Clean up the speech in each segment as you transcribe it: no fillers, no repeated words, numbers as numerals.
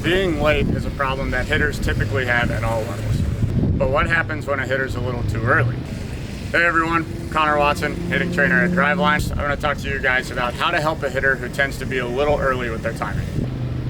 Being late is a problem that hitters typically have at all levels. But what happens when a hitter's a little too early? Hey everyone, Connor Watson, hitting trainer at Driveline. I'm going to talk to you guys about how to help a hitter who tends to be a little early with their timing.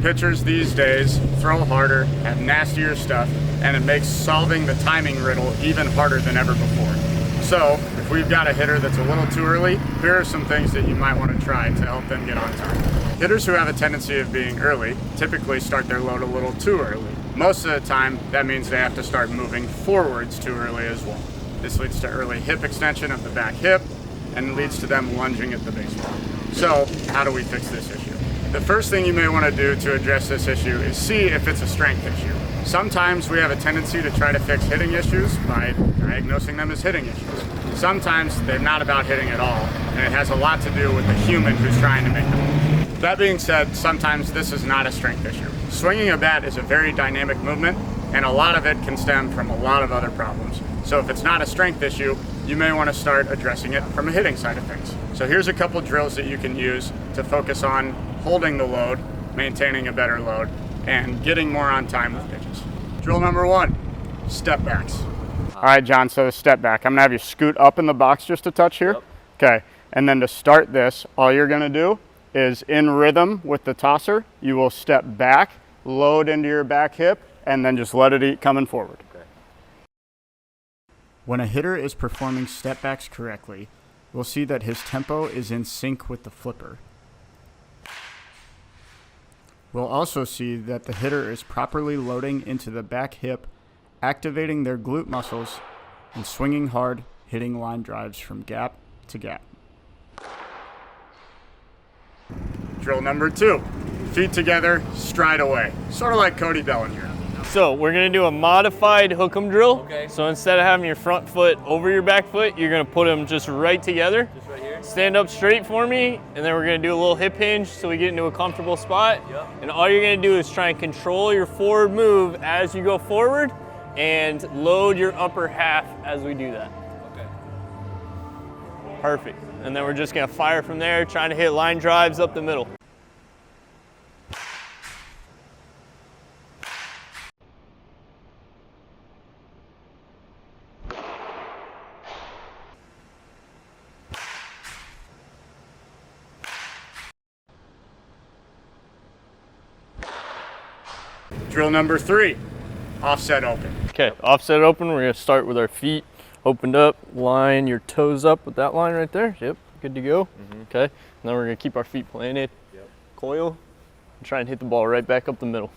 Pitchers these days throw harder, have nastier stuff, and it makes solving the timing riddle even harder than ever before. So, if we've got a hitter that's a little too early, here are some things that you might want to try to help them get on time. Hitters who have a tendency of being early typically start their load a little too early. Most of the time, that means they have to start moving forwards too early as well. This leads to early hip extension of the back hip and leads to them lunging at the baseball. So, how do we fix this issue? The first thing you may want to do to address this issue is see if it's a strength issue. Sometimes we have a tendency to try to fix hitting issues by diagnosing them as hitting issues. Sometimes they're not about hitting at all, and it has a lot to do with the human who's trying to make them. That being said, sometimes this is not a strength issue. Swinging a bat is a very dynamic movement, and a lot of it can stem from a lot of other problems. So if it's not a strength issue, you may want to start addressing it from a hitting side of things. So here's a couple drills that you can use to focus on holding the load, maintaining a better load, and getting more on time with pitches. Drill number 1, step backs. All right, John, so the step back. I'm gonna have you scoot up in the box just a touch here. Yep. Okay, and then to start this, all you're gonna do is in rhythm with the tosser, you will step back, load into your back hip, and then just let it eat coming forward. Okay. When a hitter is performing step backs correctly, we'll see that his tempo is in sync with the flipper. We'll also see that the hitter is properly loading into the back hip, activating their glute muscles, and swinging hard, hitting line drives from gap to gap. Drill number 2, feet together, stride away. Sort of like Cody Bellinger. So we're gonna do a modified hook 'em drill. Okay. So instead of having your front foot over your back foot, you're gonna put them just right together. Just right here. Stand up straight for me, and then we're gonna do a little hip hinge so we get into a comfortable spot. Yep. And all you're gonna do is try and control your forward move as you go forward and load your upper half as we do that. Okay. Perfect. And then we're just gonna fire from there, trying to hit line drives up the middle. Drill number 3, offset open. Okay, offset open, we're gonna start with our feet opened up, line your toes up with that line right there. Yep, good to go. Okay, and then we're gonna keep our feet planted, coil, and try and hit the ball right back up the middle.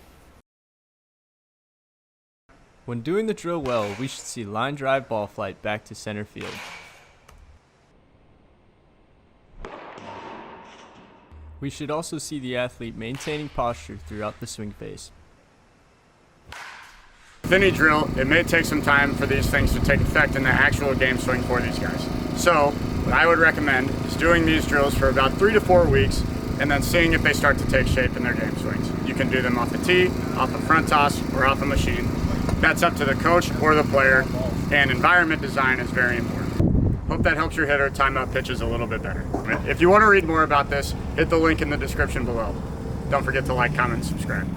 When doing the drill well, we should see line drive ball flight back to center field. We should also see the athlete maintaining posture throughout the swing phase. With any drill, it may take some time for these things to take effect in the actual game swing for these guys. So, what I would recommend is doing these drills for about 3 to 4 weeks and then seeing if they start to take shape in their game swings. You can do them off the tee, off a front toss, or off a machine. That's up to the coach or the player, and environment design is very important. Hope that helps your hitter time out pitches a little bit better. If you want to read more about this, hit the link in the description below. Don't forget to like, comment, and subscribe.